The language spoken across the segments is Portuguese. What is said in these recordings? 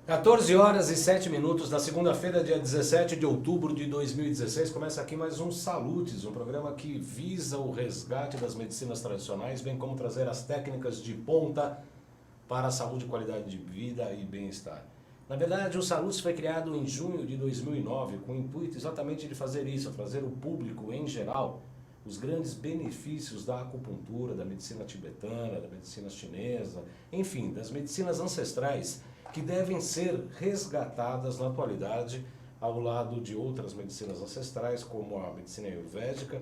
14 horas e 7 minutos da segunda-feira, dia 17 de outubro de 2016, começa aqui mais um Salutes, um programa que visa o resgate das medicinas tradicionais, bem como trazer as técnicas de ponta para a saúde, qualidade de vida e bem-estar. Na verdade, o Salutes foi criado em junho de 2009 com o intuito exatamente de fazer isso, trazer o público em geral os grandes benefícios da acupuntura, da medicina tibetana, da medicina chinesa, enfim, das medicinas ancestrais que devem ser resgatadas na atualidade ao lado de outras medicinas ancestrais, como a medicina ayurvédica,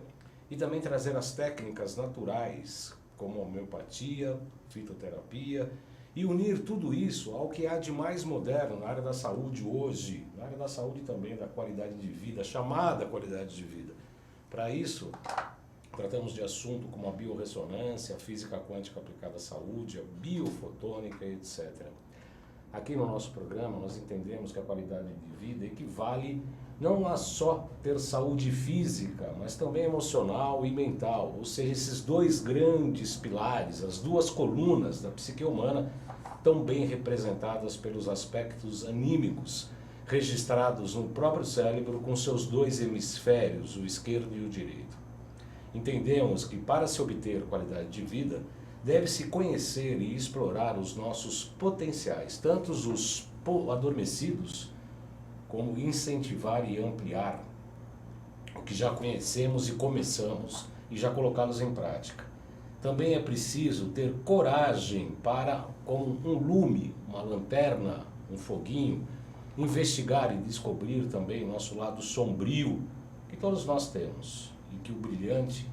e também trazer as técnicas naturais, como a homeopatia, fitoterapia, e unir tudo isso ao que há de mais moderno na área da saúde hoje, na área da saúde também da qualidade de vida, chamada qualidade de vida. Para isso, tratamos de assuntos como a biorressonância, a física quântica aplicada à saúde, a biofotônica, etc. Aqui no nosso programa nós entendemos que a qualidade de vida equivale não a só ter saúde física, mas também emocional e mental, ou seja, esses dois grandes pilares, as duas colunas da psique humana, tão bem representadas pelos aspectos anímicos, registrados no próprio cérebro com seus dois hemisférios, o esquerdo e o direito. Entendemos que para se obter qualidade de vida, deve-se conhecer e explorar os nossos potenciais, tanto os adormecidos, como incentivar e ampliar o que já conhecemos e começamos, e já colocá-los em prática. Também é preciso ter coragem para, como um lume, uma lanterna, um foguinho, investigar e descobrir também o nosso lado sombrio, que todos nós temos, e que o brilhante,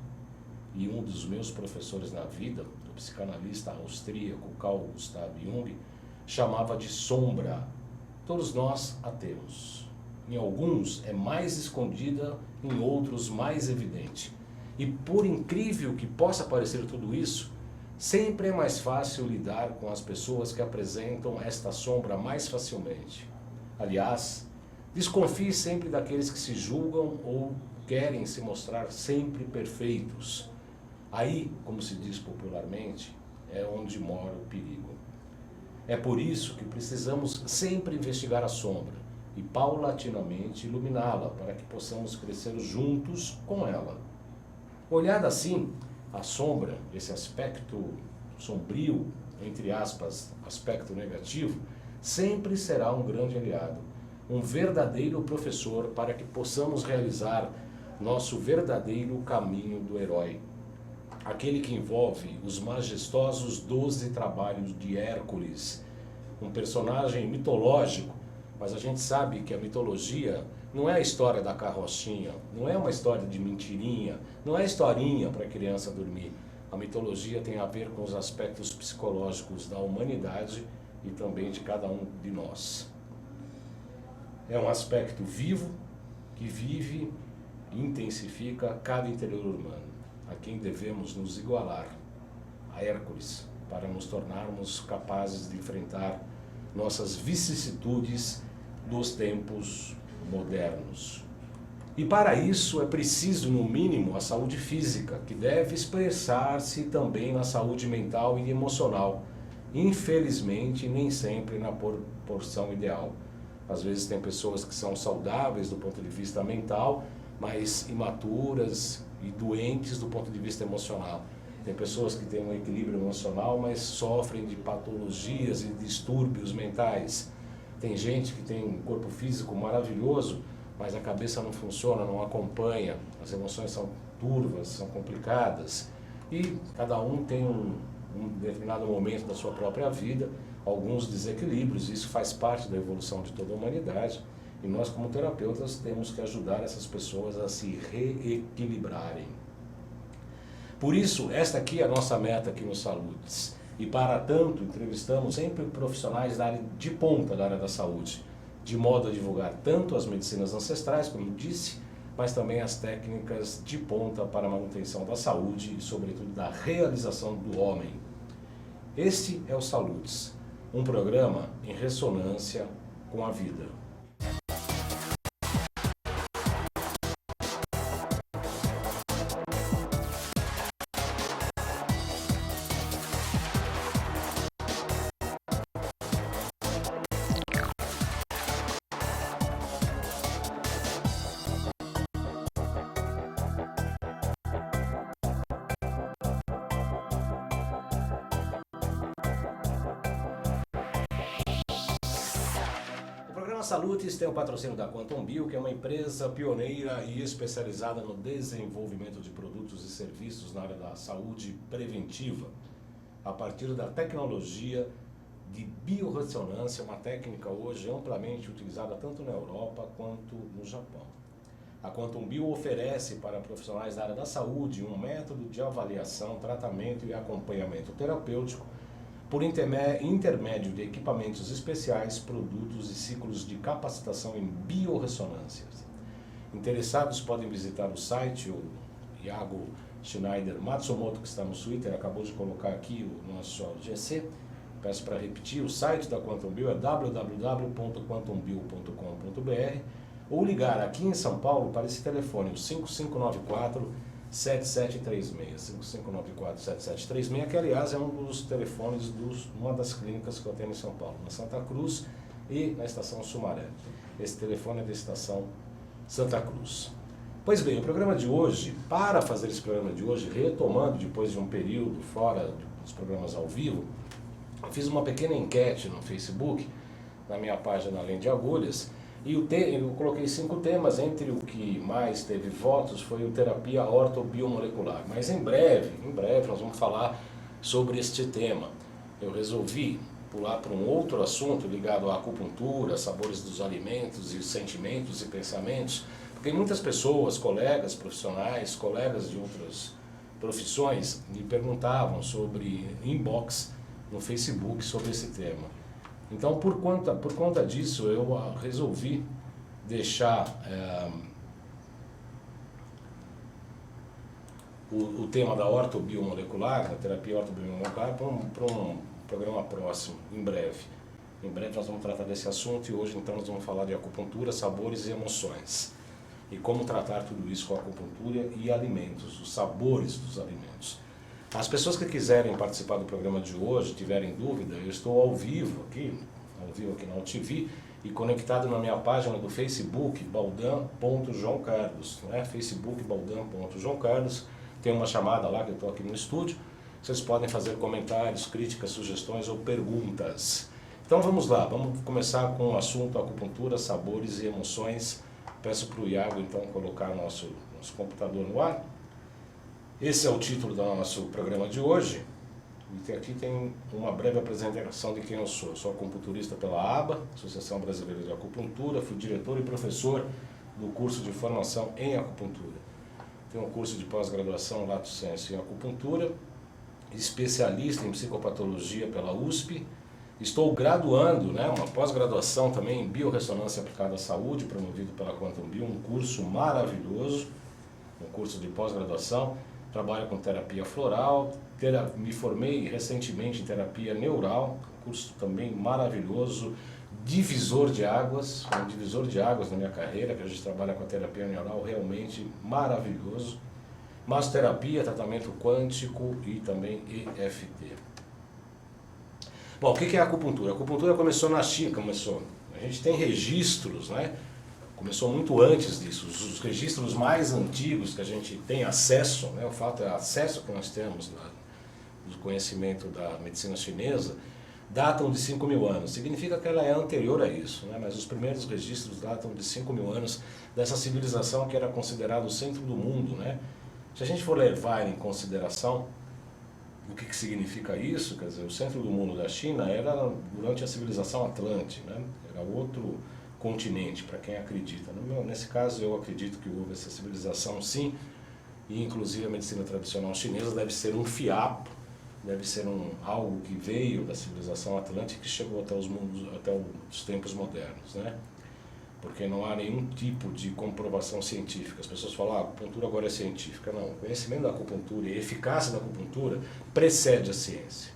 e um dos meus professores na vida, o psicanalista austríaco Carl Gustav Jung, chamava de sombra. Todos nós a temos. Em alguns é mais escondida, em outros mais evidente. E por incrível que possa parecer tudo isso, sempre é mais fácil lidar com as pessoas que apresentam esta sombra mais facilmente. Aliás, desconfie sempre daqueles que se julgam ou querem se mostrar sempre perfeitos. Aí, como se diz popularmente, é onde mora o perigo. É por isso que precisamos sempre investigar a sombra e paulatinamente iluminá-la para que possamos crescer juntos com ela. Olhada assim, a sombra, esse aspecto sombrio, entre aspas, aspecto negativo, sempre será um grande aliado, um verdadeiro professor para que possamos realizar nosso verdadeiro caminho do herói. Aquele que envolve os majestosos 12 trabalhos de Hércules, um personagem mitológico, mas a gente sabe que a mitologia não é a história da carrochinha, não é uma história de mentirinha, não é historinha para a criança dormir. A mitologia tem a ver com os aspectos psicológicos da humanidade e também de cada um de nós. É um aspecto vivo que vive e intensifica cada interior humano, a quem devemos nos igualar, a Hércules, para nos tornarmos capazes de enfrentar nossas vicissitudes dos tempos modernos. E para isso é preciso, no mínimo, a saúde física, que deve expressar-se também na saúde mental e emocional. Infelizmente, nem sempre na proporção ideal. Às vezes tem pessoas que são saudáveis do ponto de vista mental, mas imaturas e doentes do ponto de vista emocional. Tem pessoas que têm um equilíbrio emocional, mas sofrem de patologias e distúrbios mentais. Tem gente que tem um corpo físico maravilhoso, mas a cabeça não funciona, não acompanha, as emoções são turvas, são complicadas. E cada um tem um determinado momento da sua própria vida, alguns desequilíbrios, isso faz parte da evolução de toda a humanidade. E nós, como terapeutas, temos que ajudar essas pessoas a se reequilibrarem. Por isso, esta aqui é a nossa meta aqui no Salutes. E para tanto, entrevistamos sempre profissionais da área de ponta da área da saúde, de modo a divulgar tanto as medicinas ancestrais, como disse, mas também as técnicas de ponta para a manutenção da saúde e, sobretudo, da realização do homem. Este é o Salutes, um programa em ressonância com a vida. Salutes tem o patrocínio da Quantum Bio, que é uma empresa pioneira e especializada no desenvolvimento de produtos e serviços na área da saúde preventiva, a partir da tecnologia de biorressonância, uma técnica hoje amplamente utilizada tanto na Europa quanto no Japão. A Quantum Bio oferece para profissionais da área da saúde um método de avaliação, tratamento e acompanhamento terapêutico por intermédio de equipamentos especiais, produtos e ciclos de capacitação em biorressonâncias. Interessados podem visitar o site, o Iago Schneider Matsumoto, que está no Twitter, acabou de colocar aqui o nosso GC. Peço para repetir, o site da Quantum Bio é www.quantumbio.com.br ou ligar aqui em São Paulo para esse telefone, o 5594-7736. 5594-7736, que aliás é um dos telefones de uma das clínicas que eu tenho em São Paulo, na Santa Cruz e na Estação Sumaré. Esse telefone é da Estação Santa Cruz. Pois bem, o programa de hoje, para fazer esse programa de hoje, retomando depois de um período fora dos programas ao vivo, eu fiz uma pequena enquete no Facebook, na minha página Além de Agulhas, e eu coloquei 5 temas, entre o que mais teve votos foi o terapia ortobiomolecular. Mas em breve nós vamos falar sobre este tema. Eu resolvi pular para um outro assunto ligado à acupuntura, sabores dos alimentos e sentimentos e pensamentos, porque muitas pessoas, colegas profissionais, colegas de outras profissões, me perguntavam sobre inbox no Facebook sobre esse tema. Então, por conta disso, eu resolvi deixar o tema da ortobiomolecular, da terapia ortobiomolecular, para um programa próximo, em breve. Em breve nós vamos tratar desse assunto e hoje então nós vamos falar de acupuntura, sabores e emoções. E como tratar tudo isso com a acupuntura e alimentos, os sabores dos alimentos. As pessoas que quiserem participar do programa de hoje, tiverem dúvida, eu estou ao vivo aqui na UTV e conectado na minha página do Facebook, baldan.joãocarlos, né? Facebook baldan.joãocarlos, tem uma chamada lá que eu estou aqui no estúdio, vocês podem fazer comentários, críticas, sugestões ou perguntas. Então vamos lá, vamos começar com o assunto acupuntura, sabores e emoções. Peço para o Iago então colocar nosso computador no ar. Esse é o título do nosso programa de hoje. E aqui tem uma breve apresentação de quem eu sou. Sou acupunturista pela ABA, Associação Brasileira de Acupuntura. Fui diretor e professor do curso de formação em acupuntura. Tenho um curso de pós-graduação Lato Sensu em acupuntura, especialista em psicopatologia pela USP. Estou graduando, uma pós-graduação também em biorressonância aplicada à saúde, promovido pela Quantum Bio, um curso maravilhoso, um curso de pós-graduação. Trabalho com terapia floral, me formei recentemente em terapia neural, um curso também maravilhoso, divisor de águas, um divisor de águas na minha carreira, que a gente trabalha com a terapia neural, realmente maravilhoso. Massoterapia, tratamento quântico e também EFT. Bom, o que é a acupuntura? A acupuntura começou na China, a gente tem registros, Começou muito antes disso. Os registros mais antigos que a gente tem acesso, o fato é o acesso que nós temos do conhecimento da medicina chinesa, datam de 5.000 anos. Significa que ela é anterior a isso, mas os primeiros registros datam de 5.000 anos dessa civilização que era considerada o centro do mundo. Se a gente for levar em consideração o que significa isso, quer dizer, o centro do mundo da China era durante a civilização Atlântica, era outro continente, para quem acredita. Nesse caso, eu acredito que houve essa civilização, sim, e inclusive a medicina tradicional chinesa deve ser um fiapo, deve ser algo que veio da civilização atlântica e que chegou até os tempos modernos, Porque não há nenhum tipo de comprovação científica. As pessoas falam, a acupuntura agora é científica. Não, o conhecimento da acupuntura e a eficácia da acupuntura precede a ciência.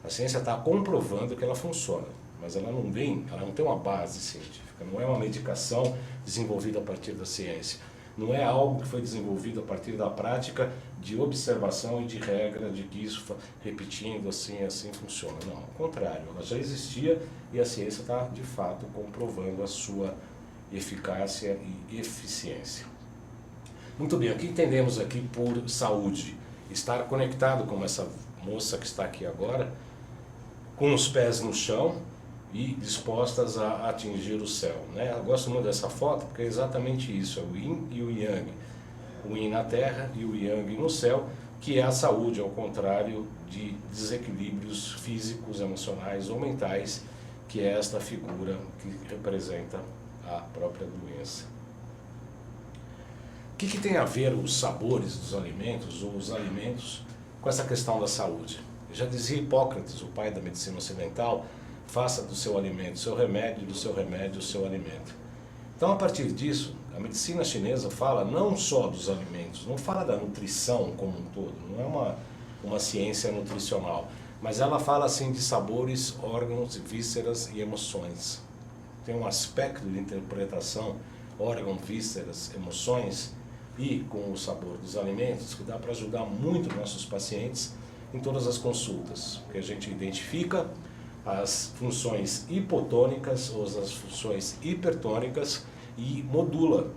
A ciência está comprovando que ela funciona, mas ela não tem uma base científica. Não é uma medicação desenvolvida a partir da ciência. Não é algo que foi desenvolvido a partir da prática de observação e de regra de que isso, repetindo assim funciona. Não, ao contrário, ela já existia e a ciência está, de fato, comprovando a sua eficácia e eficiência. Muito bem, o que entendemos aqui por saúde? Estar conectado com essa moça que está aqui agora, com os pés no chão, e dispostas a atingir o céu, né? Eu gosto muito dessa foto porque é exatamente isso, é o Yin e o Yang. O Yin na terra e o Yang no céu, que é a saúde, ao contrário de desequilíbrios físicos, emocionais ou mentais, que é esta figura que representa a própria doença. O que tem a ver os sabores dos alimentos ou os alimentos com essa questão da saúde? Já dizia Hipócrates, o pai da medicina ocidental, faça do seu alimento seu remédio, do seu remédio o seu alimento. Então, a partir disso, a medicina chinesa fala não só dos alimentos, não fala da nutrição como um todo, não é uma ciência nutricional, mas ela fala assim de sabores, órgãos, vísceras e emoções. Tem um aspecto de interpretação, órgão, vísceras, emoções, e com o sabor dos alimentos, que dá para ajudar muito nossos pacientes em todas as consultas, porque a gente identifica as funções hipotônicas ou as funções hipertônicas e modula,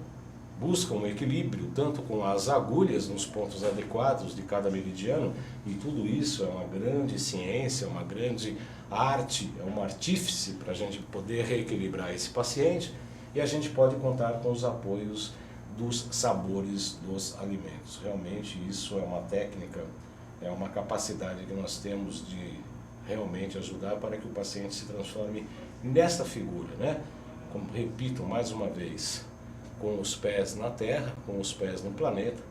busca um equilíbrio tanto com as agulhas nos pontos adequados de cada meridiano, e tudo isso é uma grande ciência, uma grande arte, é um artífice para a gente poder reequilibrar esse paciente, e a gente pode contar com os apoios dos sabores dos alimentos. Realmente isso é uma técnica, é uma capacidade que nós temos de realmente ajudar para que o paciente se transforme nesta figura, né? Como repito mais uma vez, com os pés na Terra, com os pés no planeta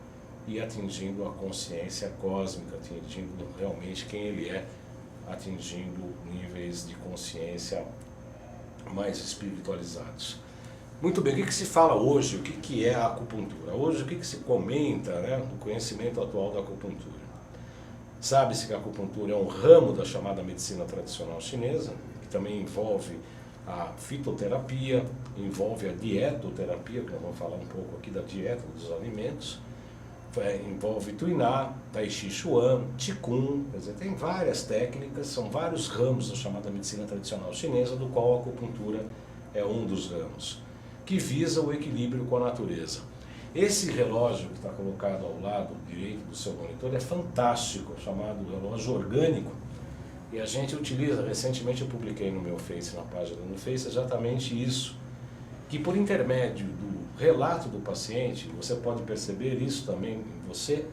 e atingindo a consciência cósmica, atingindo realmente quem ele é, atingindo níveis de consciência mais espiritualizados. Muito bem, o que se fala hoje, o que é a acupuntura? Hoje o que se comenta, né, no conhecimento atual da acupuntura? Sabe-se que a acupuntura é um ramo da chamada medicina tradicional chinesa, que também envolve a fitoterapia, envolve a dietoterapia, que nós vamos falar um pouco aqui da dieta dos alimentos, envolve Tuiná, Tai Chi Chuan, Qigong, quer dizer, tem várias técnicas, são vários ramos da chamada medicina tradicional chinesa, do qual a acupuntura é um dos ramos, que visa o equilíbrio com a natureza. Esse relógio que está colocado ao lado direito do seu monitor é fantástico, chamado relógio orgânico, e a gente utiliza, recentemente eu publiquei no meu Face, na página do Face, exatamente isso, que por intermédio do relato do paciente, você pode perceber isso também em você,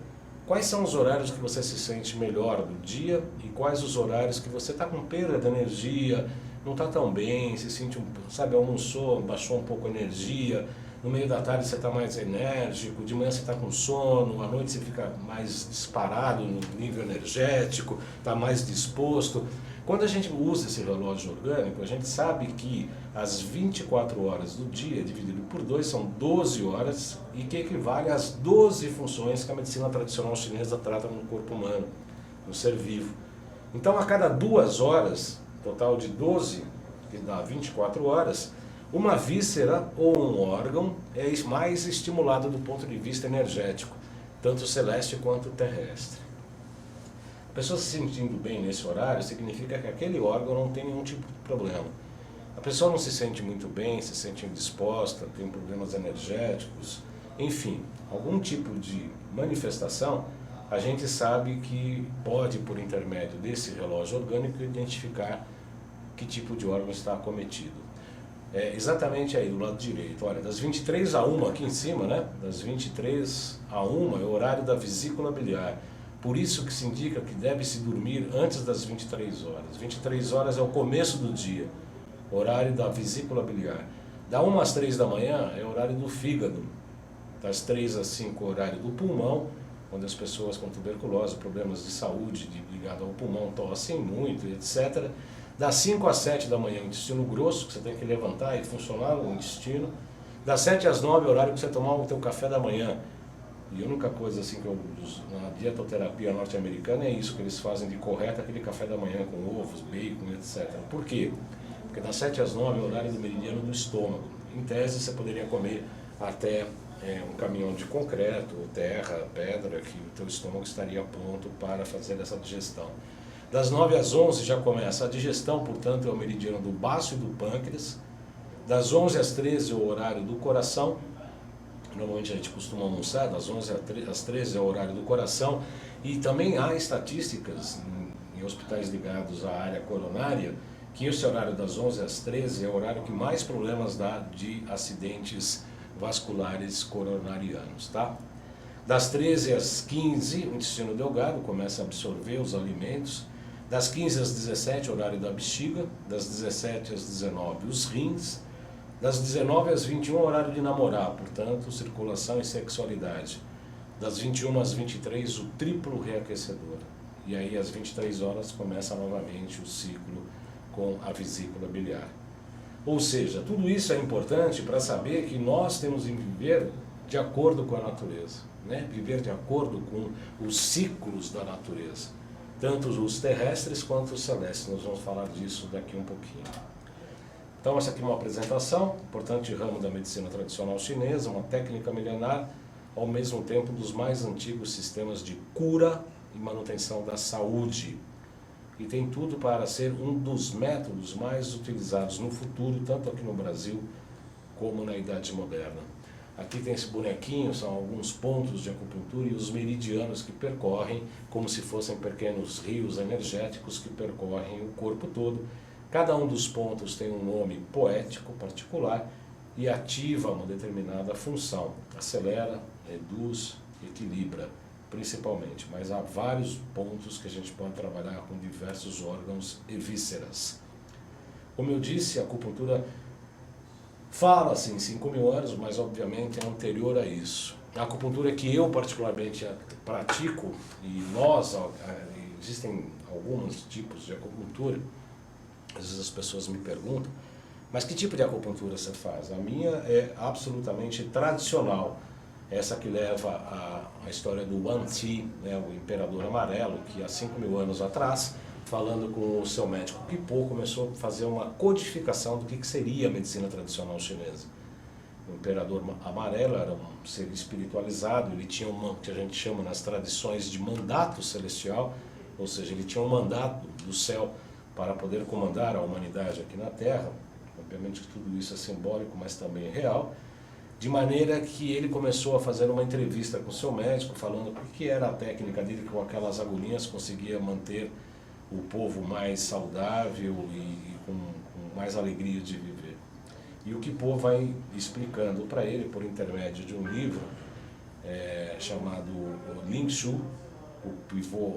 quais são os horários que você se sente melhor do dia e quais os horários que você está com perda de energia, não está tão bem, se sente, sabe, almoçou, baixou um pouco a energia, no meio da tarde você está mais enérgico, de manhã você está com sono, à noite você fica mais disparado no nível energético, está mais disposto. Quando a gente usa esse relógio orgânico, a gente sabe que as 24 horas do dia, dividido por 2, são 12 horas, e que equivale às 12 funções que a medicina tradicional chinesa trata no corpo humano, no ser vivo. Então, a cada 2 horas, total de 12, que dá 24 horas, uma víscera ou um órgão é mais estimulado do ponto de vista energético, tanto celeste quanto terrestre. A pessoa se sentindo bem nesse horário significa que aquele órgão não tem nenhum tipo de problema. A pessoa não se sente muito bem, se sente indisposta, tem problemas energéticos, enfim, algum tipo de manifestação, a gente sabe que pode, por intermédio desse relógio orgânico, identificar que tipo de órgão está acometido. É exatamente aí do lado direito, olha, das 23 a 1 aqui em cima, né? Das 23 a 1 é o horário da vesícula biliar. Por isso que se indica que deve-se dormir antes das 23 horas. 23 horas é o começo do dia, horário da vesícula biliar. Da 1 às 3 da manhã é o horário do fígado. Das 3 às 5 é o horário do pulmão, onde as pessoas com tuberculose, problemas de saúde ligado ao pulmão, tossem muito, etc. Das 5 às 7 da manhã, o intestino grosso, que você tem que levantar e funcionar o intestino. Das 7 às 9 é o horário que você tomar o teu café da manhã. E a única coisa assim que eu uso na dietoterapia norte-americana é isso, que eles fazem de correto, aquele café da manhã com ovos, bacon, etc. Por quê? Porque das 7 às 9 é o horário do meridiano do estômago. Em tese, você poderia comer até um caminhão de concreto, terra, pedra, que o teu estômago estaria pronto para fazer essa digestão. Das 9 às 11 já começa a digestão, portanto é o meridiano do baço e do pâncreas. Das 11 às 13 é o horário do coração. Normalmente a gente costuma almoçar, das 11 às 13 é o horário do coração. E também há estatísticas em hospitais ligados à área coronária que esse horário das 11 às 13 é o horário que mais problemas dá de acidentes vasculares coronarianos, tá? Das 13 às 15, o intestino delgado começa a absorver os alimentos. Das 15 às 17, horário da bexiga. Das 17 às 19, os rins. Das 19 às 21, horário de namorar, portanto, circulação e sexualidade. Das 21 às 23, o triplo reaquecedor. E aí, às 23 horas, começa novamente o ciclo com a vesícula biliar. Ou seja, tudo isso é importante para saber que nós temos que viver de acordo com a natureza, né? Viver de acordo com os ciclos da natureza, tanto os terrestres quanto os celestes. Nós vamos falar disso daqui um pouquinho. Então, essa aqui é uma apresentação, importante ramo da medicina tradicional chinesa, uma técnica milenar, ao mesmo tempo dos mais antigos sistemas de cura e manutenção da saúde. E tem tudo para ser um dos métodos mais utilizados no futuro, tanto aqui no Brasil como na Idade Moderna. Aqui tem esse bonequinho, são alguns pontos de acupuntura e os meridianos que percorrem, como se fossem pequenos rios energéticos que percorrem o corpo todo. Cada um dos pontos tem um nome poético particular e ativa uma determinada função. Acelera, reduz, equilibra, principalmente. Mas há vários pontos que a gente pode trabalhar com diversos órgãos e vísceras. Como eu disse, a acupuntura fala-se em 5.000 anos, mas obviamente é anterior a isso. A acupuntura que eu particularmente pratico, e existem alguns tipos de acupuntura, às vezes as pessoas me perguntam, mas que tipo de acupuntura você faz? A minha é absolutamente tradicional, essa que leva a história do Wan Ti, né, o imperador amarelo, que há 5.000 anos atrás, falando com o seu médico Qipo, começou a fazer uma codificação do que seria a medicina tradicional chinesa. O imperador amarelo era um ser espiritualizado, ele tinha uma que a gente chama nas tradições de mandato celestial, ou seja, ele tinha um mandato do céu para poder comandar a humanidade aqui na Terra. Obviamente que tudo isso é simbólico, mas também é real. De maneira que ele começou a fazer uma entrevista com o seu médico, falando o que era a técnica dele, que com aquelas agulhinhas conseguia manter o povo mais saudável e com mais alegria de viver. E o Qipo vai explicando para ele, por intermédio de um livro chamado Ling Shu, o pivô,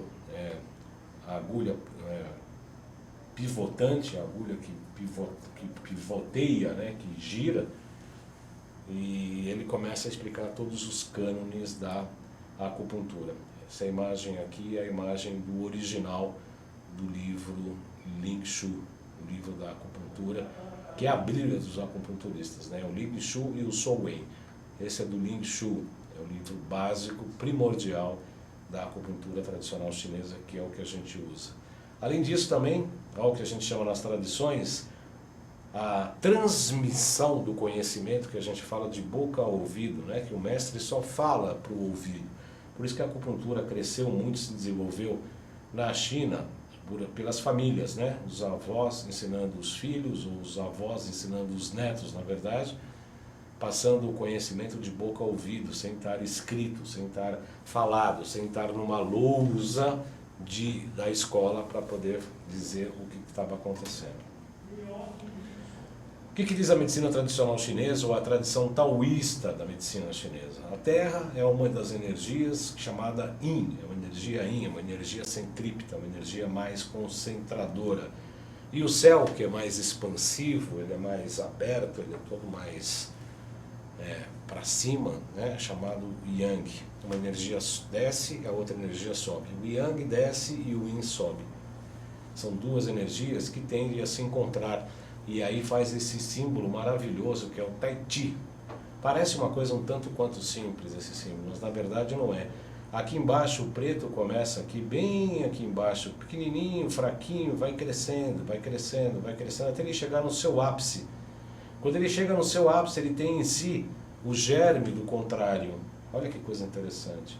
a agulha pivotante, a agulha que pivoteia, né, que gira, e ele começa a explicar todos os cânones da acupuntura. Essa imagem aqui é a imagem do original do livro Ling Shu, o livro da acupuntura, que é a Bíblia dos acupunturistas, né? O Ling Shu e o Shou Wen. Esse é do Ling Shu, é o livro básico, primordial da acupuntura tradicional chinesa, que é o que a gente usa. Além disso também, algo que a gente chama nas tradições, a transmissão do conhecimento, que a gente fala de boca a ouvido, né? Que o mestre só fala para o ouvido. Por isso que a acupuntura cresceu muito, se desenvolveu na China, pelas famílias, né? Os avós ensinando os filhos, os avós ensinando os netos, na verdade, passando o conhecimento de boca a ouvido, sem estar escrito, sem estar falado, sem estar numa lousa da escola para poder dizer o que estava acontecendo. O que diz a medicina tradicional chinesa ou a tradição taoísta da medicina chinesa? A Terra é uma das energias chamada Yin, é uma energia Yin, é uma energia centrípeta, uma energia mais concentradora. E o céu, que é mais expansivo, ele é mais aberto, ele é todo mais para cima, né, chamado Yang. Uma energia desce, a outra energia sobe. O Yang desce e o Yin sobe. São duas energias que tendem a se encontrar. E aí faz esse símbolo maravilhoso que é o Tai Chi. Parece uma coisa um tanto quanto simples esse símbolo, mas na verdade não é. Aqui embaixo o preto começa aqui, bem aqui embaixo, pequenininho, fraquinho, vai crescendo, vai crescendo, vai crescendo, até ele chegar no seu ápice. Quando ele chega no seu ápice, ele tem em si o germe do contrário. Olha que coisa interessante.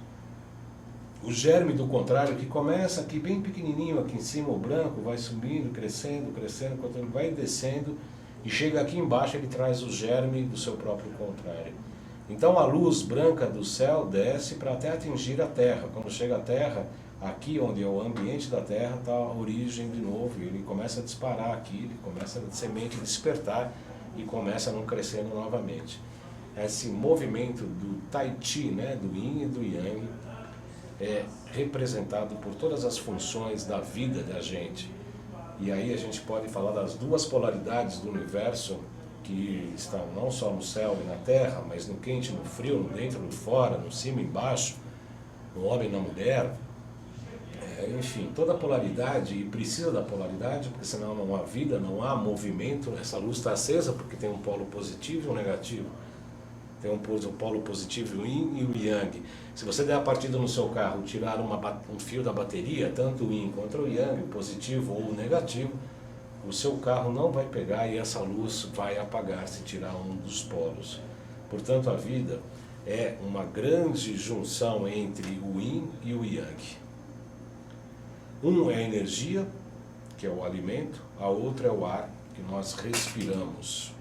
O germe do contrário, que começa aqui bem pequenininho, aqui em cima, o branco, vai subindo, crescendo, crescendo, enquanto ele vai descendo, e chega aqui embaixo, ele traz o germe do seu próprio contrário. Então a luz branca do céu desce para até atingir a Terra. Quando chega à Terra, Aqui onde é o ambiente da Terra está a origem de novo, e ele começa a disparar aqui, ele começa a semente despertar e começa a não crescendo novamente. Esse movimento do Tai Chi, né, do Yin e do Yang, é representado por todas as funções da vida da gente. E aí a gente pode falar das duas polaridades do universo que estão não só no céu e na terra, mas no quente, no frio, no dentro, no fora, no cima e embaixo, no homem e na mulher. Enfim, toda a polaridade, e precisa da polaridade, porque senão não há vida, não há movimento. Essa luz está acesa porque tem um polo positivo e um negativo. Tem um polo positivo, o Yin e o Yang. Se você der a partida no seu carro, tirar um fio da bateria, tanto o Yin quanto o Yang, o positivo ou o negativo, o seu carro não vai pegar e essa luz vai apagar se tirar um dos polos. Portanto, a vida é uma grande junção entre o Yin e o Yang. Um é a energia, que é o alimento, a outra é o ar, que nós respiramos.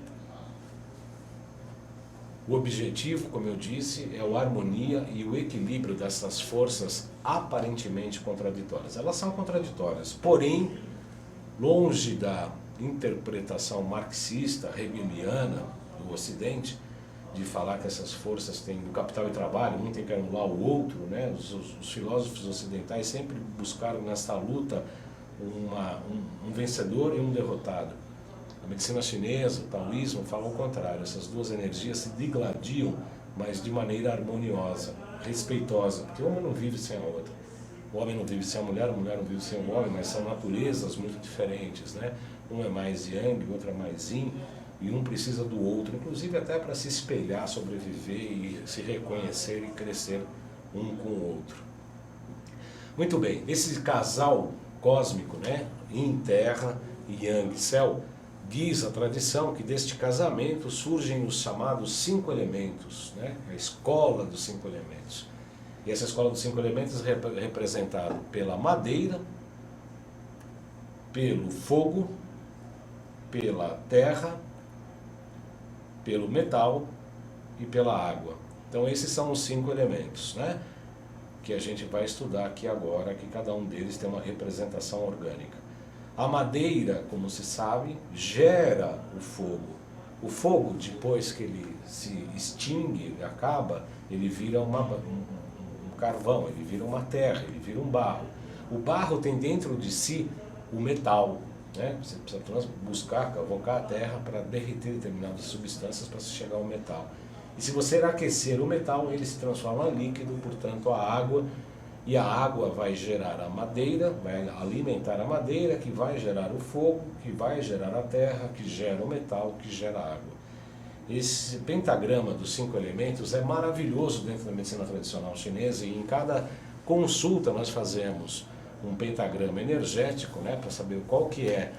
O objetivo, como eu disse, é a harmonia e o equilíbrio dessas forças aparentemente contraditórias. Elas são contraditórias, porém, longe da interpretação marxista, hegeliana do Ocidente, de falar que essas forças têm o capital e trabalho, um tem que anular o outro, né? Os filósofos ocidentais sempre buscaram nessa luta um vencedor e um derrotado. A medicina chinesa, o taoísmo, falam o contrário. Essas duas energias se digladiam, mas de maneira harmoniosa, respeitosa, porque o homem não vive sem a outra. O homem não vive sem a mulher não vive sem o homem, mas são naturezas muito diferentes, né? Um é mais yang, o outro é mais yin, e um precisa do outro, inclusive até para se espelhar, sobreviver e se reconhecer e crescer um com o outro. Muito bem, esse casal cósmico, né? Yin, terra, e yang, céu, diz a tradição que deste casamento surgem os chamados 5 elementos, né? A escola dos 5 elementos. E essa escola dos 5 elementos é representada pela madeira, pelo fogo, pela terra, pelo metal e pela água. Então esses são os 5 elementos, né? Que a gente vai estudar aqui agora, que cada um deles tem uma representação orgânica. A madeira, como se sabe, gera o fogo. O fogo, depois que ele se extingue, acaba, ele vira um carvão, ele vira uma terra, ele vira um barro. O barro tem dentro de si o metal, né? Você precisa buscar, cavocar a terra para derreter determinadas substâncias para se chegar ao metal. E se você aquecer o metal, ele se transforma em líquido, portanto a água, e a água vai gerar a madeira, vai alimentar a madeira, que vai gerar o fogo, que vai gerar a terra, que gera o metal, que gera a água. Esse pentagrama dos 5 elementos é maravilhoso dentro da medicina tradicional chinesa, e em cada consulta nós fazemos um pentagrama energético, né, para saber qual que é,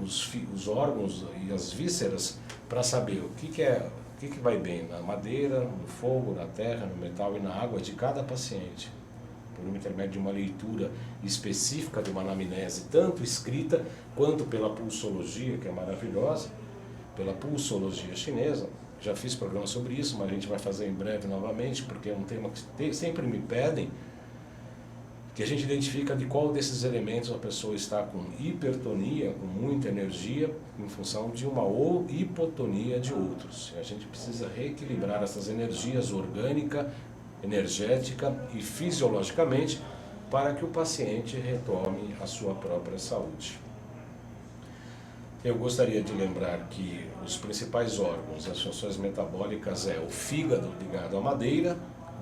os órgãos e as vísceras, para saber o que vai bem na madeira, no fogo, na terra, no metal e na água de cada paciente, por intermédio de uma leitura específica de uma anamnese, tanto escrita quanto pela pulsologia, que é maravilhosa, pela pulsologia chinesa. Já fiz programa sobre isso, mas a gente vai fazer em breve novamente, porque é um tema que sempre me pedem, que a gente identifica de qual desses elementos a pessoa está com hipertonia, com muita energia, em função de uma ou hipotonia de outros. A gente precisa reequilibrar essas energias orgânica, energética e fisiologicamente para que o paciente retome a sua própria saúde. Eu gostaria de lembrar que os principais órgãos, as funções metabólicas é o fígado ligado à madeira,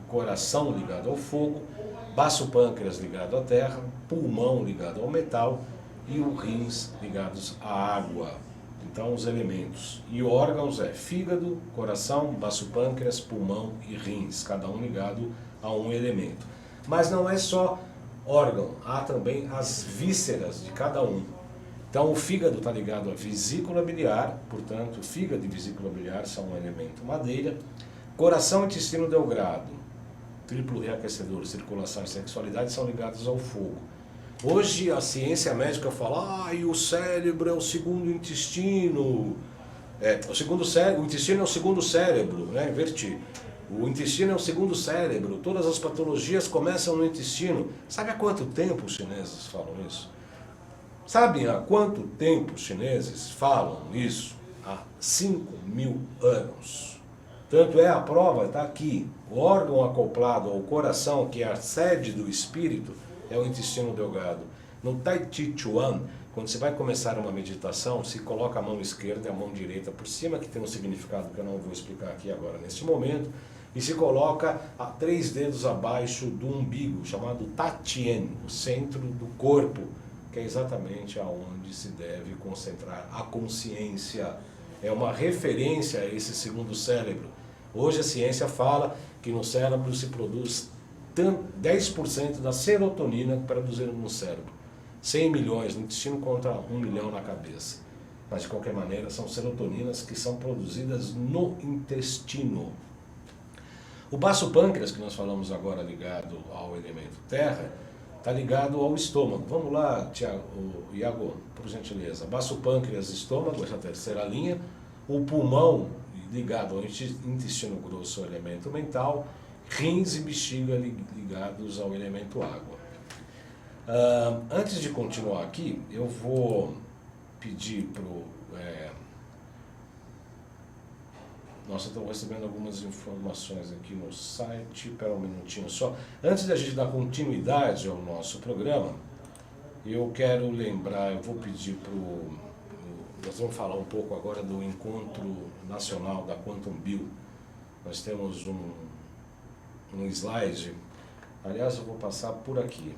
o coração ligado ao fogo, baço pâncreas ligado à terra, pulmão ligado ao metal e o rins ligados à água. Então os elementos. E órgãos é fígado, coração, baço pâncreas, pulmão e rins, cada um ligado a um elemento. Mas não é só órgão, há também as vísceras de cada um. Então o fígado está ligado à vesícula biliar, portanto fígado e vesícula biliar são um elemento madeira. Coração e intestino delgado, triplo reaquecedor, circulação e sexualidade são ligados ao fogo. Hoje a ciência médica fala, e o cérebro é o segundo intestino. O intestino é o segundo cérebro, né? Inverti. O intestino é o segundo cérebro, todas as patologias começam no intestino. Sabe há quanto tempo os chineses falam isso? Sabem há quanto tempo os chineses falam isso? Há 5.000 anos. Tanto é, a prova está aqui. O órgão acoplado ao coração, que é a sede do espírito, é o intestino delgado. No Tai Chi Chuan, quando você vai começar uma meditação, se coloca a mão esquerda e a mão direita por cima, que tem um significado que eu não vou explicar aqui agora neste momento, e se coloca a 3 dedos abaixo do umbigo, chamado Tatien, o centro do corpo, que é exatamente aonde se deve concentrar a consciência. É uma referência a esse segundo cérebro. Hoje a ciência fala que no cérebro se produz 10% da serotonina produzida no cérebro. 100 milhões no intestino contra 1 milhão na cabeça. Mas de qualquer maneira são serotoninas que são produzidas no intestino. O baço pâncreas, que nós falamos agora ligado ao elemento terra, está ligado ao estômago. Vamos lá, Iago, por gentileza. Baço pâncreas, estômago, essa terceira linha. O pulmão, ligado ao intestino grosso, ao elemento mental. Rins e bexiga ligados ao elemento água. Antes de continuar aqui, eu vou pedir para o... Nossa, estou recebendo algumas informações aqui no site, espera um minutinho só. Antes da gente dar continuidade ao nosso programa, eu quero lembrar, eu vou pedir para o... Nós vamos falar um pouco agora do Encontro Nacional da Quantum Bio. Nós temos um slide, aliás eu vou passar por aqui.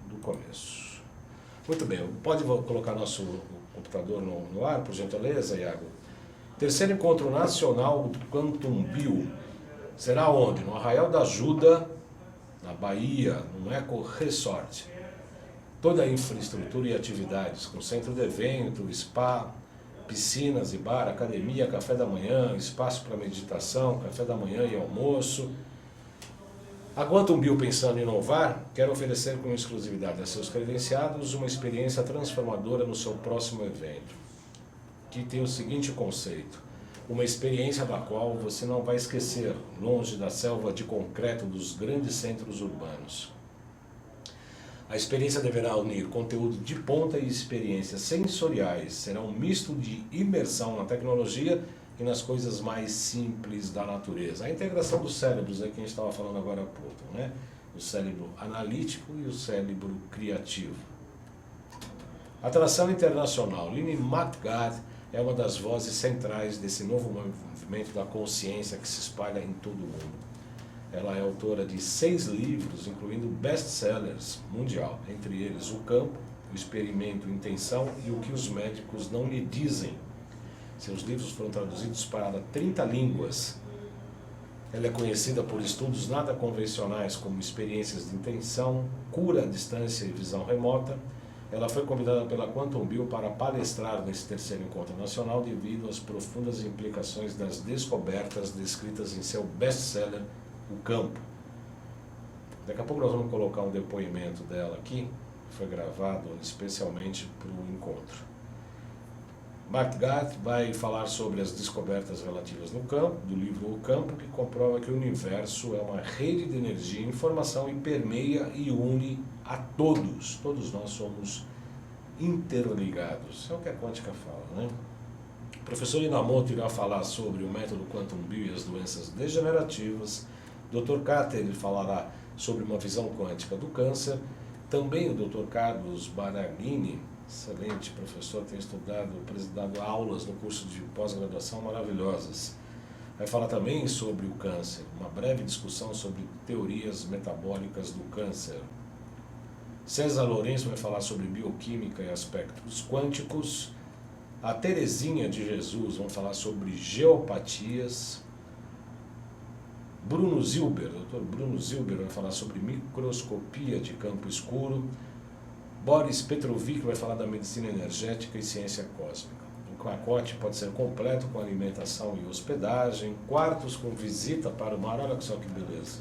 Do começo. Muito bem, pode colocar nosso computador no ar, por gentileza, Iago? Terceiro Encontro Nacional do Quantum Bio será onde? No Arraial da Ajuda, na Bahia, no Eco Resort. Toda a infraestrutura e atividades, com centro de evento, spa, piscinas e bar, academia, café da manhã, espaço para meditação, café da manhã e almoço. A Quantum Bio, pensando em inovar, quer oferecer com exclusividade a seus credenciados uma experiência transformadora no seu próximo evento, que tem o seguinte conceito: uma experiência da qual você não vai esquecer, longe da selva de concreto dos grandes centros urbanos. A experiência deverá unir conteúdo de ponta e experiências sensoriais, será um misto de imersão na tecnologia e nas coisas mais simples da natureza. A integração dos cérebros, é que a gente estava falando agora há pouco, né? O cérebro analítico e o cérebro criativo. Atração internacional. Lynne McGrath é uma das vozes centrais desse novo movimento da consciência que se espalha em todo o mundo. Ela é autora de 6 livros, incluindo best-sellers mundial, entre eles O Campo, O Experimento, Intenção e O que os Médicos Não Lhe Dizem. Seus livros foram traduzidos para 30 línguas. Ela é conhecida por estudos nada convencionais, como experiências de intenção, cura à distância e visão remota. Ela foi convidada pela Quantum Bio para palestrar nesse terceiro encontro nacional devido às profundas implicações das descobertas descritas em seu best-seller, O Campo. Daqui a pouco nós vamos colocar um depoimento dela aqui, que foi gravado especialmente para o encontro. McGrath vai falar sobre as descobertas relativas no campo, do livro O Campo, que comprova que o universo é uma rede de energia e informação e permeia e une a todos. Todos nós somos interligados. É o que a quântica fala, né? O professor Inamoto irá falar sobre o método Quantum Bio e as doenças degenerativas. Dr. Carter falará sobre uma visão quântica do câncer. Também o Dr. Carlos Baraghini, excelente professor, tem dado aulas no curso de pós-graduação maravilhosas. Vai falar também sobre o câncer, uma breve discussão sobre teorias metabólicas do câncer. César Lourenço vai falar sobre bioquímica e aspectos quânticos. A Terezinha de Jesus vai falar sobre geopatias. Bruno Zilber, Dr. Bruno Zilber, vai falar sobre microscopia de campo escuro. Boris Petrovic vai falar da medicina energética e ciência cósmica. O pacote pode ser completo com alimentação e hospedagem, quartos com visita para o mar, olha só que beleza.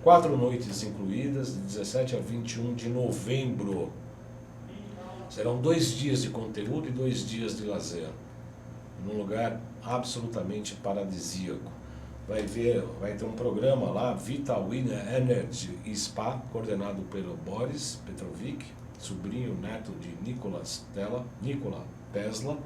4 noites incluídas, de 17 a 21 de novembro. Serão 2 dias de conteúdo e 2 dias de lazer, num lugar absolutamente paradisíaco. Vai ter um programa lá, Vital Winner Energy Spa, coordenado pelo Boris Petrovic, sobrinho neto de Nikola Tesla.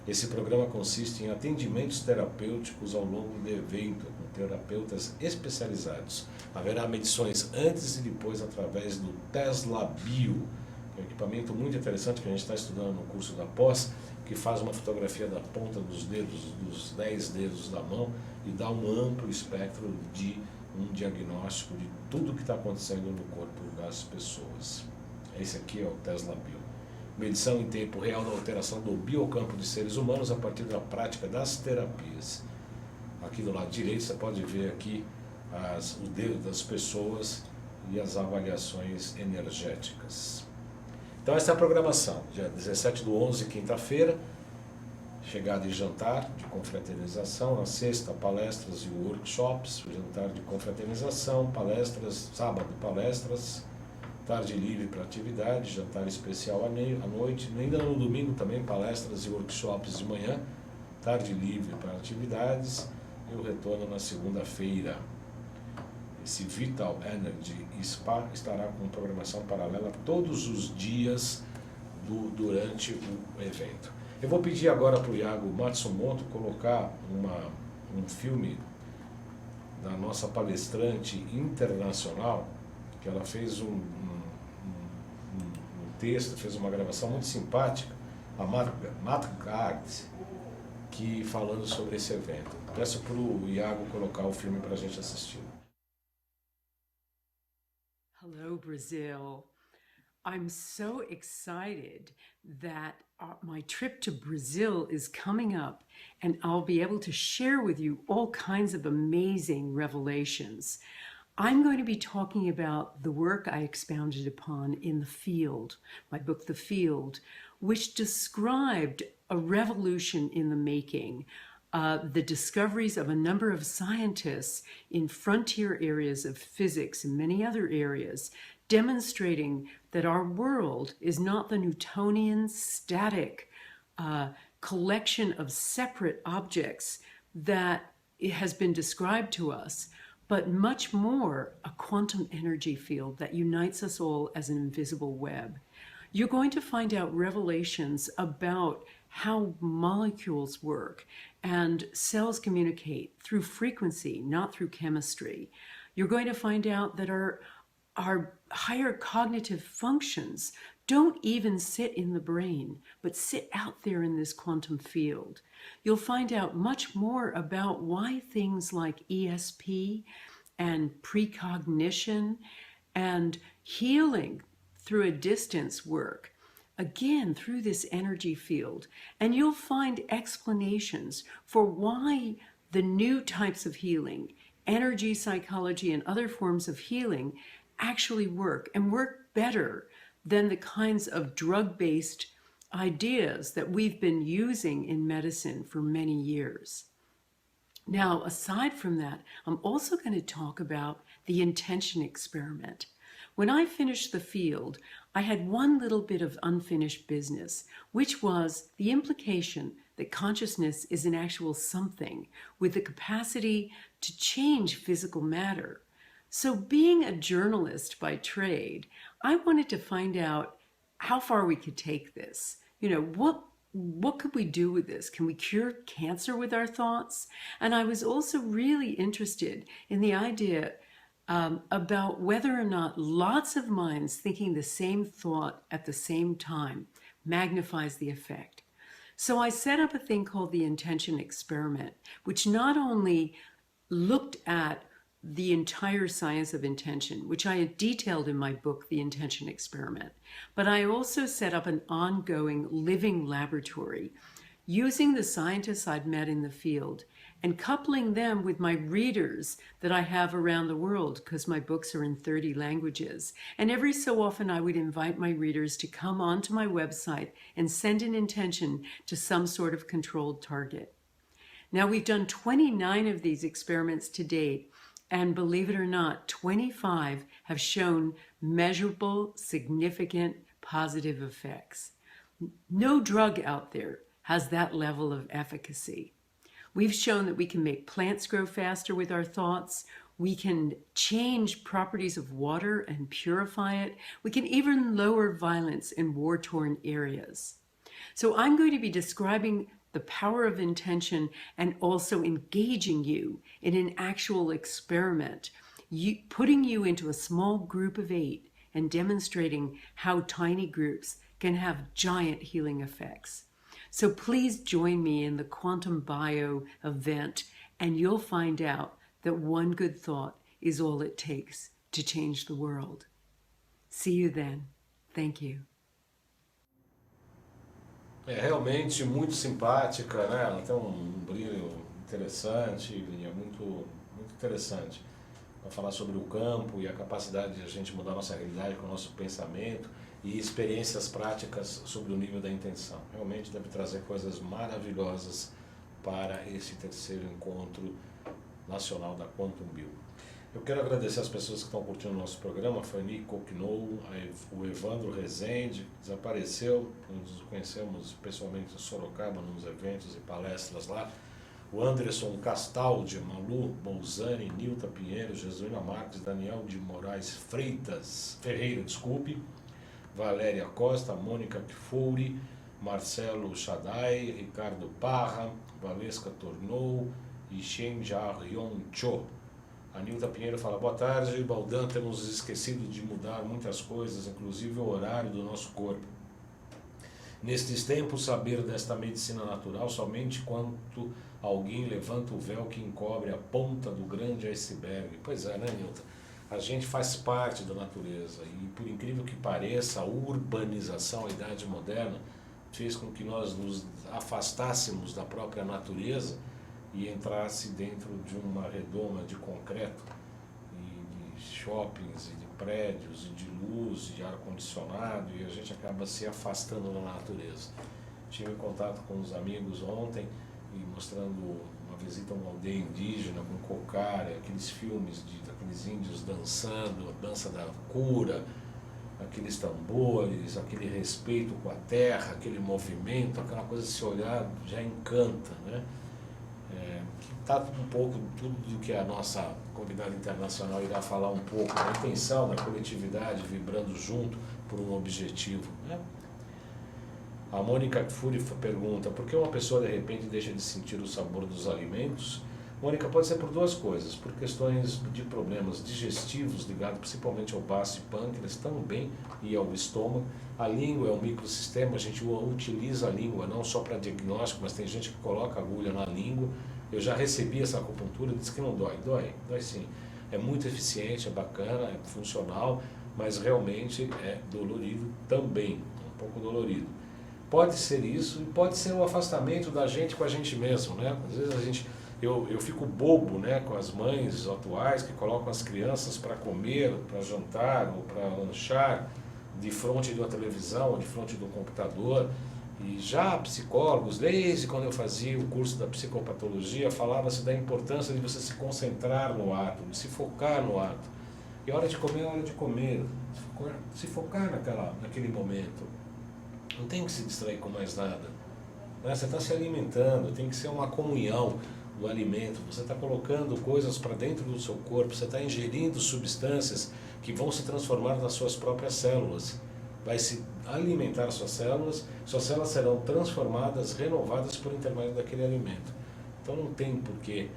Esse programa consiste em atendimentos terapêuticos ao longo do evento, com terapeutas especializados. Haverá medições antes e depois através do Tesla Bio, que é um equipamento muito interessante que a gente está estudando no curso da pós, que faz uma fotografia da ponta dos dedos, dos 10 dedos da mão, e dá um amplo espectro de um diagnóstico de tudo que está acontecendo no corpo das pessoas. Esse aqui é o Tesla Bio. Medição em tempo real da alteração do biocampo de seres humanos a partir da prática das terapias. Aqui do lado direito você pode ver aqui o dedo das pessoas e as avaliações energéticas. Então essa é a programação, dia 17/11, quinta-feira, chegada e jantar de confraternização, na sexta palestras e workshops, jantar de confraternização, palestras, sábado palestras, tarde livre para atividade, jantar especial à noite, ainda no domingo também palestras e workshops de manhã, tarde livre para atividades e o retorno na segunda-feira. Esse Vital Energy Spa estará com programação paralela todos os dias durante o evento. Eu vou pedir agora para o Iago Matsumoto colocar um filme da nossa palestrante internacional, que ela fez um texto, fez uma gravação muito simpática, a Matgard, que falando sobre esse evento. Peço para o Iago colocar o filme para a gente assistir. Hello, Brazil. I'm so excited that my trip to Brazil is coming up, and I'll be able to share with you all kinds of amazing revelations. I'm going to be talking about the work I expounded upon in The Field, my book, The Field, which described a revolution in the making, the discoveries of a number of scientists in frontier areas of physics and many other areas, demonstrating that our world is not the Newtonian static collection of separate objects that it has been described to us, but much more a quantum energy field that unites us all as an invisible web. You're going to find out revelations about how molecules work and cells communicate through frequency, not through chemistry. You're going to find out that our higher cognitive functions don't even sit in the brain, but sit out there in this quantum field. You'll find out much more about why things like ESP and precognition and healing through a distance work, again, through this energy field. And you'll find explanations for why the new types of healing, energy psychology and other forms of healing, actually work and work better than the kinds of drug-based ideas that we've been using in medicine for many years. Now, aside from that, I'm also going to talk about the intention experiment. When I finished The Field, I had one little bit of unfinished business, which was the implication that consciousness is an actual something with the capacity to change physical matter. So being a journalist by trade, I wanted to find out how far we could take this. You know, what could we do with this? Can we cure cancer with our thoughts? And I was also really interested in the idea about whether or not lots of minds thinking the same thought at the same time magnifies the effect. So I set up a thing called the intention experiment, which not only looked at the entire science of intention, which I had detailed in my book, The Intention Experiment, but I also set up an ongoing living laboratory using the scientists I'd met in the field and coupling them with my readers that I have around the world, because my books are in 30 languages. And every so often I would invite my readers to come onto my website and send an intention to some sort of controlled target. Now, we've done 29 of these experiments to date, and believe it or not, 25 have shown measurable, significant positive effects. No drug out there has that level of efficacy. We've shown that we can make plants grow faster with our thoughts. We can change properties of water and purify it. We can even lower violence in war-torn areas. So I'm going to be describing the power of intention and also engaging you in an actual experiment, putting you into a small group of 8 and demonstrating how tiny groups can have giant healing effects. So please join me in the Quantum Bio event, and you'll find out that one good thought is all it takes to change the world. See you then. Thank you. É realmente muito simpática, né? Ela tem um brilho interessante e é muito interessante para falar sobre o campo e a capacidade de a gente mudar a nossa realidade com o nosso pensamento e experiências práticas sobre o nível da intenção. Realmente deve trazer coisas maravilhosas para esse terceiro encontro nacional da Quantum Bio. Eu quero agradecer as pessoas que estão curtindo o nosso programa, a Fanny Coquinou, o Evandro Rezende, que desapareceu, nos conhecemos pessoalmente em Sorocaba, nos eventos e palestras lá, o Anderson Castaldi, Malu Bolzani, Nilta Pinheiro, Jesuína Marques, Daniel de Moraes Ferreira, Valéria Costa, Mônica Kfouri, Marcelo Shaddai, Ricardo Parra, Valesca Tornou e Shen Jarion Cho. A Nilda Pinheiro fala, boa tarde, Baldan, temos esquecido de mudar muitas coisas, inclusive o horário do nosso corpo. Nestes tempos, saber desta medicina natural somente quando alguém levanta o véu que encobre a ponta do grande iceberg. Pois é, né, Nilda? A gente faz parte da natureza e, por incrível que pareça, a urbanização, a idade moderna, fez com que nós nos afastássemos da própria natureza e entrasse dentro de uma redoma de concreto e de shoppings e de prédios e de luz e ar-condicionado, e a gente acaba se afastando da natureza. Tive contato com os amigos ontem e mostrando uma visita a uma aldeia indígena com cocara, aqueles filmes daqueles índios dançando, a dança da cura, aqueles tambores, aquele respeito com a terra, aquele movimento, aquela coisa de se olhar já encanta, né? Está um pouco tudo do que a nossa convidada internacional irá falar um pouco, da intenção, da coletividade, vibrando junto por um objetivo, né? A Mônica Kfouri pergunta, por que uma pessoa de repente deixa de sentir o sabor dos alimentos? Mônica, pode ser por duas coisas, por questões de problemas digestivos ligados principalmente ao baço e pâncreas também e ao estômago. A língua é um microsistema, a gente utiliza a língua não só para diagnóstico, mas tem gente que coloca agulha na língua. Eu já recebi essa acupuntura, disse que não dói. Dói sim. É muito eficiente, é bacana, é funcional, mas realmente é dolorido também, um pouco dolorido. Pode ser isso e pode ser o afastamento da gente com a gente mesmo, né? Às vezes eu fico bobo, né, com as mães atuais que colocam as crianças para comer, para jantar ou para lanchar de frente de uma televisão ou de frente do computador. E já psicólogos, desde quando eu fazia o curso da psicopatologia, falava-se da importância de você se concentrar no ato, de se focar no ato. E a hora de comer é a hora de comer, se focar naquele momento. Não tem que se distrair com mais nada, né? Você está se alimentando, tem que ser uma comunhão do alimento, você está colocando coisas para dentro do seu corpo, você está ingerindo substâncias que vão se transformar nas suas próprias células. Vai se alimentar suas células serão transformadas, renovadas por intermédio daquele alimento. Então não tem por que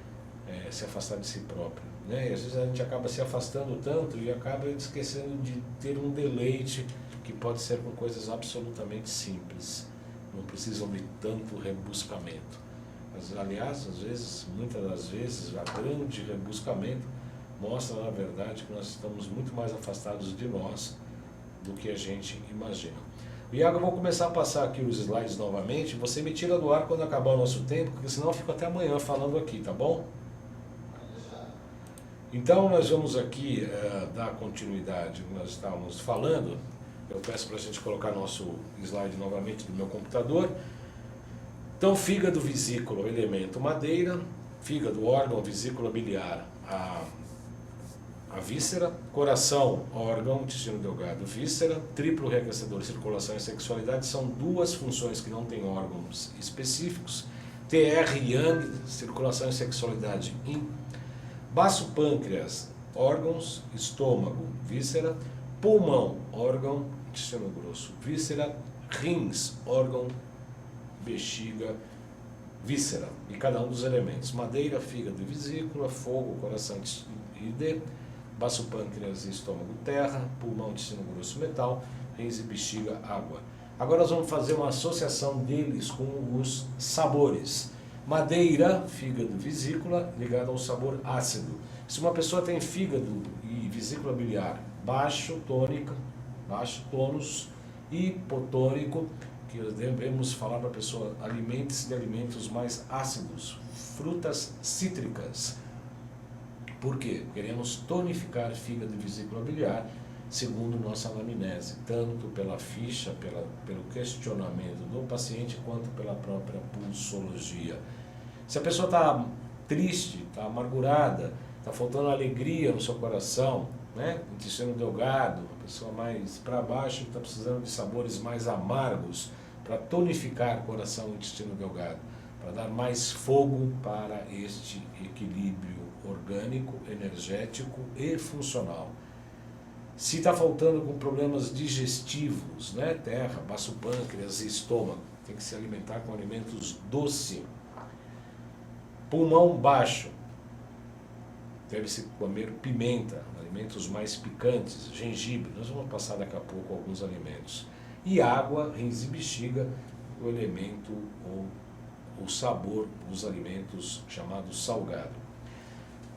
se afastar de si próprio, né? E às vezes a gente acaba se afastando tanto e acaba esquecendo de ter um deleite que pode ser com coisas absolutamente simples. Não precisam de tanto rebuscamento. Mas, aliás, às vezes, muitas das vezes, a grande rebuscamento mostra, na verdade, que nós estamos muito mais afastados de nós do que a gente imagina. Iago, eu vou começar a passar aqui os slides novamente. Você me tira do ar quando acabar o nosso tempo, porque senão eu fico até amanhã falando aqui, tá bom? Então, nós vamos aqui dar continuidade, nós estávamos falando. Eu peço para a gente colocar nosso slide novamente do meu computador. Então, fígado, vesícula, elemento madeira, fígado, órgão, vesícula biliar, a víscera, coração, órgão, intestino delgado, víscera, triplo reaquecedor, circulação e sexualidade são duas funções que não têm órgãos específicos. TR e Yang, circulação e sexualidade, Yin. Baço, pâncreas, órgãos, estômago, víscera, pulmão, órgão, intestino grosso, víscera, rins, órgão, bexiga, víscera, e cada um dos elementos. Madeira, fígado e vesícula, fogo, coração e baço, pâncreas e estômago, terra, pulmão, intestino grosso, metal, rins e bexiga, água. Agora nós vamos fazer uma associação deles com os sabores. Madeira, fígado e vesícula, ligado ao sabor ácido. Se uma pessoa tem fígado e vesícula biliar baixo tônus, hipotônico, que devemos falar para a pessoa, alimente-se de alimentos mais ácidos, frutas cítricas. Por quê? Queremos tonificar fígado e vesícula biliar, segundo nossa anamnese, tanto pela ficha, pelo questionamento do paciente, quanto pela própria pulsologia. Se a pessoa está triste, está amargurada, está faltando alegria no seu coração, né? Intestino delgado, uma pessoa mais para baixo, está precisando de sabores mais amargos, para tonificar coração e intestino delgado, para dar mais fogo para este equilíbrio orgânico, energético e funcional. Se está faltando com problemas digestivos, né? Terra, baço, pâncreas e estômago, tem que se alimentar com alimentos doces. Pulmão baixo, deve-se comer pimenta, alimentos mais picantes, gengibre, nós vamos passar daqui a pouco alguns alimentos. E água, rins e bexiga, o elemento ou o sabor dos alimentos chamados salgado.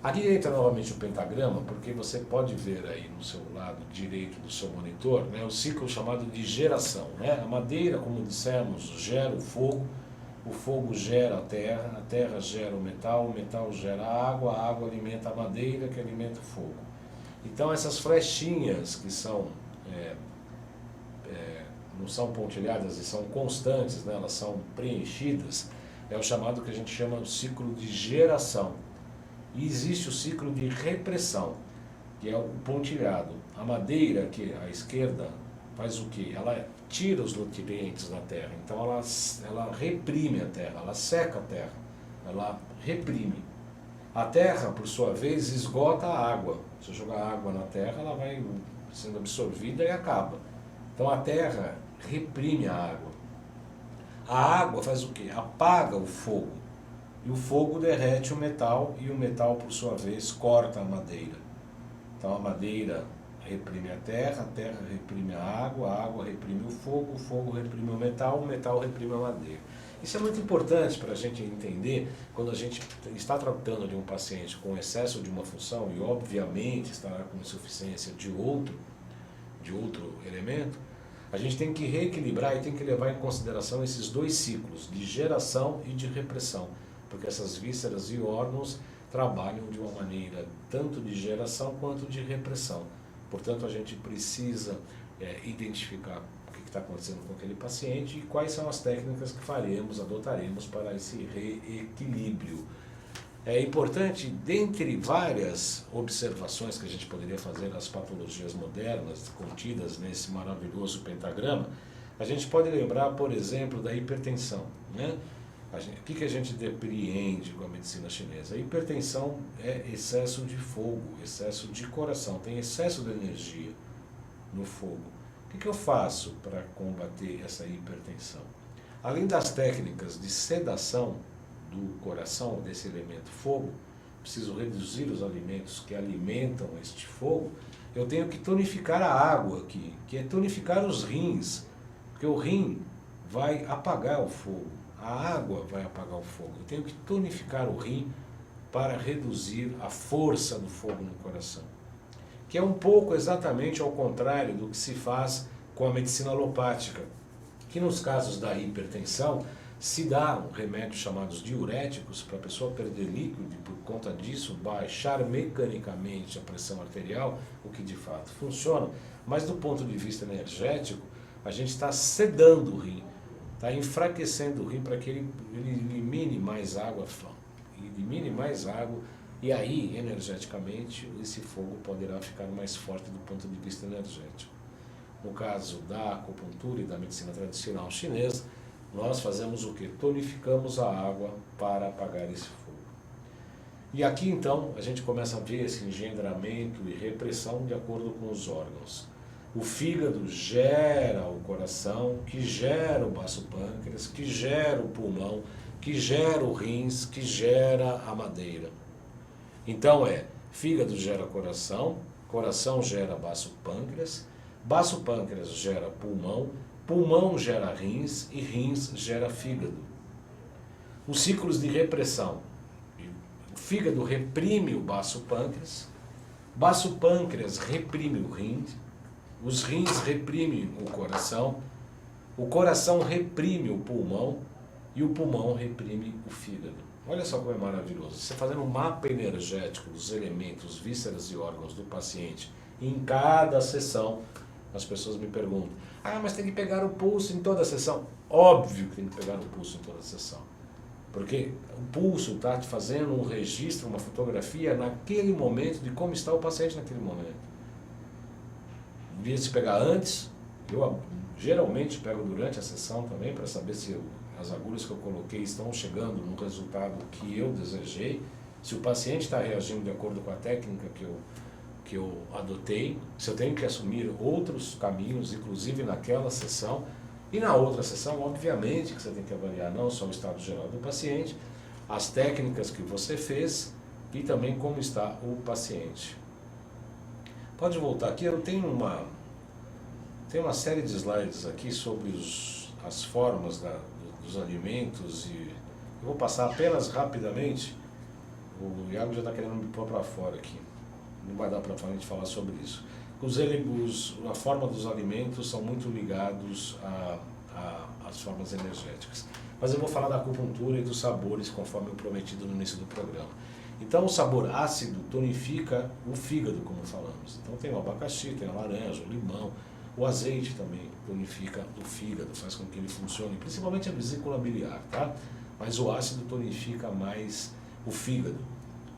Aqui entra novamente o pentagrama, porque você pode ver aí no seu lado direito do seu monitor, né, o ciclo chamado de geração. Né? A madeira, como dissemos, gera o fogo gera a terra gera o metal gera a água alimenta a madeira, que alimenta o fogo. Então essas flechinhas que são, não são pontilhadas e são constantes, né, elas são preenchidas, é o chamado que a gente chama de ciclo de geração. E existe o ciclo de repressão, que é o pontilhado. A madeira, que à esquerda, faz o quê? Ela tira os nutrientes da terra, então ela reprime a terra, ela seca a terra, ela reprime. A terra, por sua vez, esgota a água. Se eu jogar água na terra, ela vai sendo absorvida e acaba. Então a terra reprime a água. A água faz o quê? Apaga o fogo. E o fogo derrete o metal e o metal, por sua vez, corta a madeira. Então a madeira reprime a terra reprime a água reprime o fogo reprime o metal reprime a madeira. Isso é muito importante para a gente entender quando a gente está tratando de um paciente com excesso de uma função e obviamente estará com insuficiência de outro elemento. A gente tem que reequilibrar e tem que levar em consideração esses dois ciclos, de geração e de repressão, porque essas vísceras e órgãos trabalham de uma maneira tanto de geração quanto de repressão. Portanto, a gente precisa identificar o que está acontecendo com aquele paciente e quais são as técnicas que adotaremos para esse reequilíbrio. É importante, dentre várias observações que a gente poderia fazer nas patologias modernas contidas nesse maravilhoso pentagrama, a gente pode lembrar, por exemplo, da hipertensão, né? O que a gente depreende com a medicina chinesa? A hipertensão é excesso de fogo, excesso de coração, tem excesso de energia no fogo. O que eu faço para combater essa hipertensão? Além das técnicas de sedação do coração, desse elemento fogo, preciso reduzir os alimentos que alimentam este fogo, eu tenho que tonificar a água aqui, que é tonificar os rins, porque o rim vai apagar o fogo. A água vai apagar o fogo. Eu tenho que tonificar o rim para reduzir a força do fogo no coração. Que é um pouco exatamente ao contrário do que se faz com a medicina alopática. Que nos casos da hipertensão, se dá remédios chamados diuréticos para a pessoa perder líquido e por conta disso baixar mecanicamente a pressão arterial, o que de fato funciona. Mas do ponto de vista energético, a gente está sedando o rim. Está enfraquecendo o rim para que ele elimine mais água E aí, energeticamente, esse fogo poderá ficar mais forte do ponto de vista energético. No caso da acupuntura e da medicina tradicional chinesa, nós fazemos o que? Tonificamos a água para apagar esse fogo. E aqui então a gente começa a ver esse engendramento e repressão de acordo com os órgãos. O fígado gera o coração, que gera o baço pâncreas, que gera o pulmão, que gera o rins, que gera a madeira. Então fígado gera coração, coração gera baço pâncreas gera pulmão, pulmão gera rins e rins gera fígado. Os ciclos de repressão. O fígado reprime o baço pâncreas reprime o rim, os rins reprimem o coração reprime o pulmão e o pulmão reprime o fígado. Olha só como é maravilhoso. Você fazendo um mapa energético dos elementos, vísceras e órgãos do paciente em cada sessão, as pessoas me perguntam, mas tem que pegar o pulso em toda a sessão. Óbvio que tem que pegar o pulso em toda a sessão. Porque o pulso está te fazendo um registro, uma fotografia naquele momento de como está o paciente naquele momento. Devia se pegar antes, eu geralmente pego durante a sessão também para saber se as agulhas que eu coloquei estão chegando no resultado que eu desejei, se o paciente está reagindo de acordo com a técnica que eu adotei, se eu tenho que assumir outros caminhos, inclusive naquela sessão. E na outra sessão, obviamente, que você tem que avaliar não só o estado geral do paciente, as técnicas que você fez e também como está o paciente. Pode voltar aqui, eu tenho uma série de slides aqui sobre as formas dos alimentos e eu vou passar apenas rapidamente. O Iago já está querendo me pôr para fora aqui, não vai dar para a gente falar sobre isso. A forma dos alimentos são muito ligados às formas energéticas. Mas eu vou falar da acupuntura e dos sabores, conforme eu prometido no início do programa. Então, o sabor ácido tonifica o fígado, como falamos. Então, tem o abacaxi, tem a laranja, o limão. O azeite também tonifica o fígado, faz com que ele funcione, principalmente a vesícula biliar, tá? Mas o ácido tonifica mais o fígado.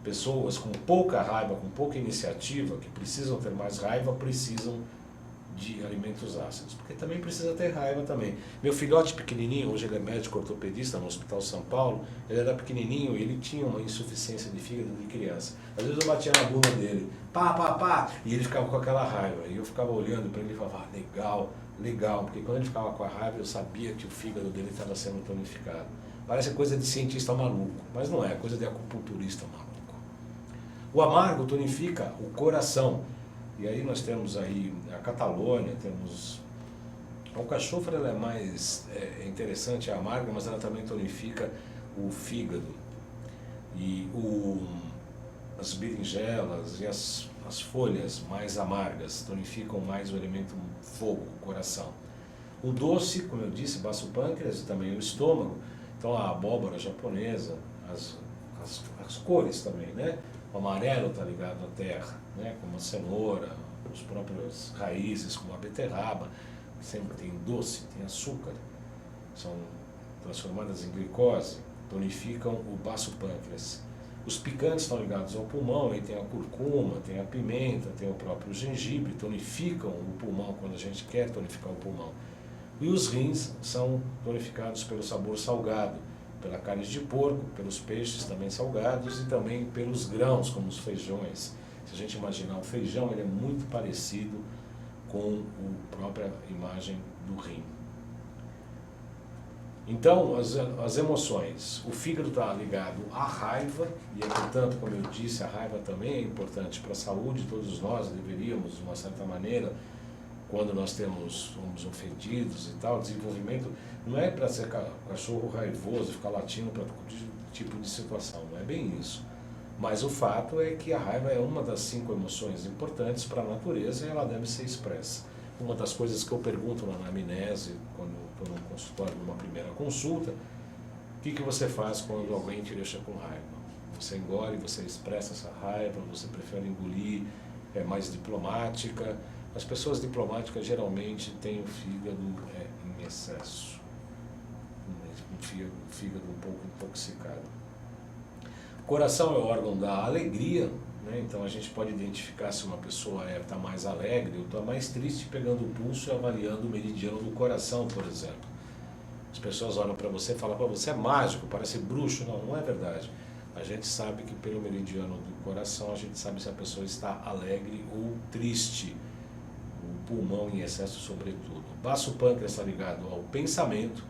Pessoas com pouca raiva, com pouca iniciativa, que precisam ter mais raiva, precisam de alimentos ácidos, porque também precisa ter raiva também. Meu filhote pequenininho, hoje ele é médico ortopedista no Hospital São Paulo, ele era pequenininho e ele tinha uma insuficiência de fígado de criança. Às vezes eu batia na bunda dele, pá, e ele ficava com aquela raiva. E eu ficava olhando para ele e falava, legal, porque quando ele ficava com a raiva eu sabia que o fígado dele estava sendo tonificado. Parece coisa de cientista maluco, mas não é, coisa de acupunturista maluco. O amargo tonifica o coração. E aí nós temos aí a Catalônia, temos... A alcachofra ela é mais interessante, é amarga, mas ela também tonifica o fígado. E as berinjelas e as folhas mais amargas tonificam mais o elemento fogo, o coração. O doce, como eu disse, baço pâncreas e também o estômago. Então a abóbora japonesa, as cores também, né? O amarelo está ligado à terra, né? Como a cenoura, as próprias raízes, como a beterraba, sempre tem doce, tem açúcar, são transformadas em glicose, tonificam o baço pâncreas. Os picantes estão ligados ao pulmão, aí tem a curcuma, tem a pimenta, tem o próprio gengibre, tonificam o pulmão quando a gente quer tonificar o pulmão. E os rins são tonificados pelo sabor salgado, pela carne de porco, pelos peixes também salgados e também pelos grãos, como os feijões. Se a gente imaginar o feijão, ele é muito parecido com a própria imagem do rim. Então, as emoções, o fígado está ligado à raiva, e portanto, como eu disse, a raiva também é importante para a saúde, todos nós deveríamos, de uma certa maneira, quando nós somos ofendidos e tal, desenvolvimento não é para ser cachorro raivoso, ficar latindo para todo tipo de situação, não é bem isso. Mas o fato é que a raiva é uma das 5 emoções importantes para a natureza e ela deve ser expressa. Uma das coisas que eu pergunto na anamnese, quando estou num consultório, numa primeira consulta, o que você faz quando alguém te deixa com raiva? Você engole, você expressa essa raiva, você prefere engolir, é mais diplomática. As pessoas diplomáticas geralmente têm o fígado em excesso, um fígado um pouco intoxicado. Coração é o órgão da alegria, né? Então a gente pode identificar se uma pessoa está mais alegre ou está mais triste pegando o pulso e avaliando o meridiano do coração, por exemplo. As pessoas olham para você e falam, você é mágico, parece bruxo. Não, não é verdade. A gente sabe que pelo meridiano do coração a gente sabe se a pessoa está alegre ou triste. O pulmão em excesso sobretudo. O baço pâncreas está ligado ao pensamento.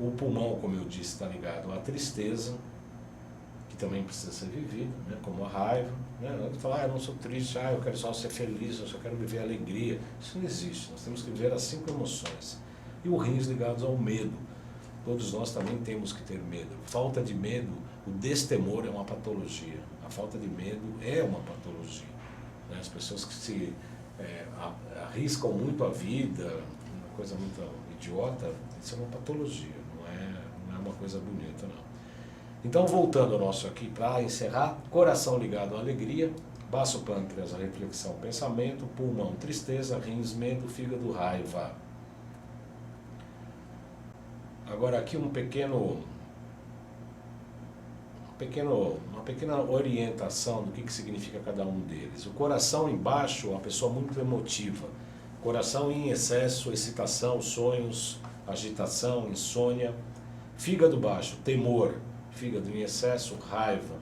O pulmão, como eu disse, está ligado à tristeza, que também precisa ser vivida, né? Como a raiva. Né? Não é que falar, eu não sou triste, eu quero só ser feliz, eu só quero viver alegria. Isso não existe. Nós temos que viver as 5 emoções. E os rins ligados ao medo. Todos nós também temos que ter medo. Falta de medo, o destemor é uma patologia. A falta de medo é uma patologia. Né? As pessoas que se arriscam muito a vida, uma coisa muito idiota, isso é uma patologia, não é uma coisa bonita, não. Então, voltando ao nosso aqui para encerrar, coração ligado à alegria, baço pâncreas, a reflexão, pensamento, pulmão, tristeza, rins, medo, fígado, raiva. Agora aqui uma pequena orientação do que significa cada um deles. O coração embaixo é uma pessoa muito emotiva. Coração em excesso, excitação, sonhos, agitação, insônia. Fígado baixo, temor. Fígado em excesso, raiva.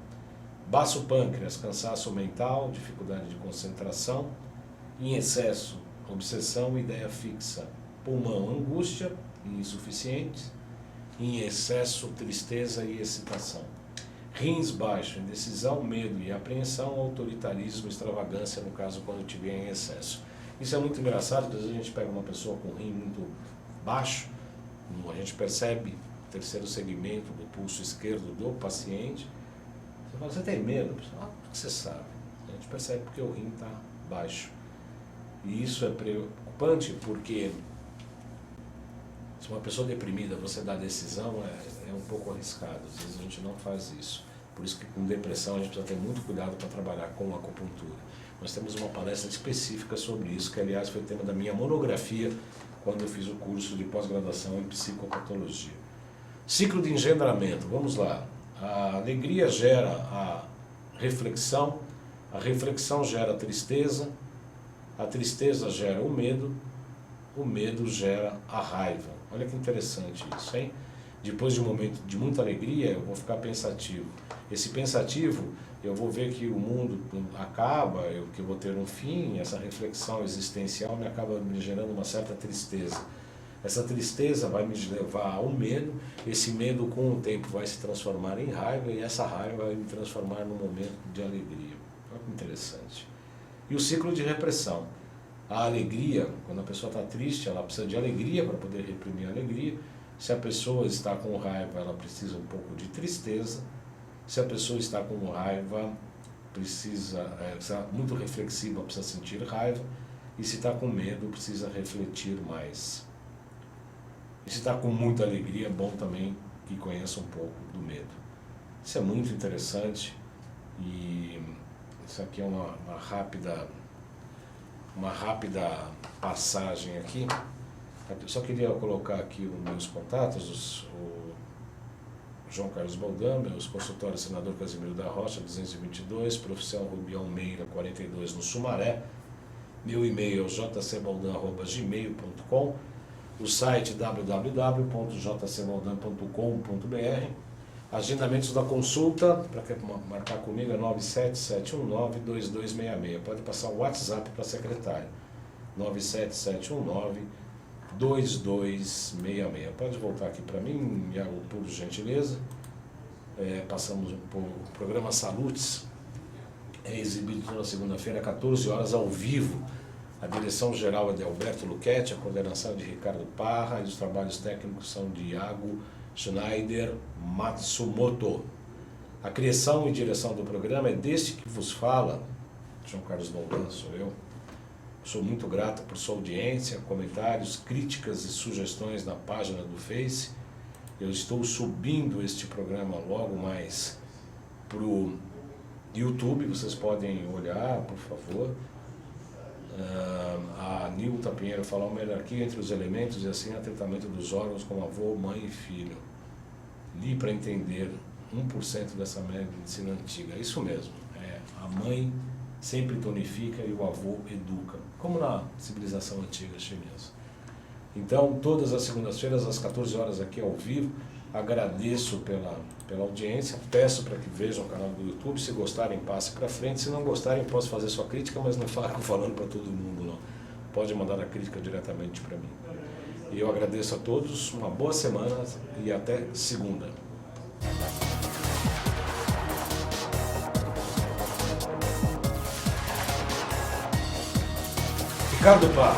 Baço pâncreas, cansaço mental, dificuldade de concentração. Em excesso, obsessão, ideia fixa. Pulmão, angústia e insuficiente. Em excesso, tristeza e excitação. Rins baixo, indecisão, medo e apreensão, autoritarismo, extravagância, no caso quando tiver em excesso. Isso é muito engraçado, porque às vezes a gente pega uma pessoa com rim muito baixo, a gente percebe o terceiro segmento do pulso esquerdo do paciente. Você fala, você tem medo? Como que você sabe? A gente percebe porque o rim está baixo. E isso é preocupante porque se uma pessoa deprimida você dá decisão, é um pouco arriscado. Às vezes a gente não faz isso. Por isso que com depressão a gente precisa ter muito cuidado para trabalhar com acupuntura. Nós temos uma palestra específica sobre isso, que aliás foi tema da minha monografia quando eu fiz o curso de pós-graduação em psicopatologia. Ciclo de engendramento, vamos lá. A alegria gera a reflexão gera a tristeza gera o medo gera a raiva. Olha que interessante isso, hein? Depois de um momento de muita alegria, eu vou ficar pensativo. Esse pensativo, eu vou ver que o mundo acaba, que eu vou ter um fim, essa reflexão existencial me acaba me gerando uma certa tristeza. Essa tristeza vai me levar ao medo, esse medo com o tempo vai se transformar em raiva e essa raiva vai me transformar num momento de alegria. Olha que interessante. E o ciclo de repressão. A alegria, quando a pessoa está triste, ela precisa de alegria para poder reprimir a alegria. Se a pessoa está com raiva, ela precisa um pouco de tristeza. Se a pessoa está com raiva, está muito reflexiva, precisa sentir raiva. E se está com medo, precisa refletir mais. E se está com muita alegria, é bom também que conheça um pouco do medo. Isso é muito interessante e isso aqui é uma rápida passagem aqui. Eu só queria colocar aqui os meus contatos, o João Carlos Baldan, meus consultórios Senador Casimiro da Rocha, 222, Profissão Rubião Meira, 42, no Sumaré. Meu e-mail é jcbaldan@gmail.com, o site www.jcbaldan.com.br. Agendamentos da consulta, para marcar comigo, é 97719-2266. Pode passar o WhatsApp para a secretária, 97719-2266. Pode voltar aqui para mim, Iago, por gentileza. Passamos por o programa Salutes, é exibido toda segunda-feira, 14 horas, ao vivo. A direção geral é de Alberto Luchetti, a coordenação é de Ricardo Parra e os trabalhos técnicos são de Iago Schneider Matsumoto. A criação e direção do programa é deste que vos fala, João Carlos Baldan, sou eu. Sou muito grato por sua audiência, comentários, críticas e sugestões na página do Face. Eu estou subindo este programa logo mais para o YouTube, vocês podem olhar, por favor. A Nilta Pinheiro fala uma hierarquia entre os elementos e assim há tratamento dos órgãos como avô, mãe e filho. Li para entender 1% dessa medicina antiga. É isso mesmo. A mãe sempre tonifica e o avô educa, como na civilização antiga chinesa. Então, todas as segundas-feiras, às 14 horas aqui ao vivo, agradeço pela audiência, peço para que vejam o canal do YouTube, se gostarem, passe para frente, se não gostarem, posso fazer sua crítica, mas não fico falando para todo mundo, não. Pode mandar a crítica diretamente para mim. E eu agradeço a todos, uma boa semana e até segunda. Ricardo Pá.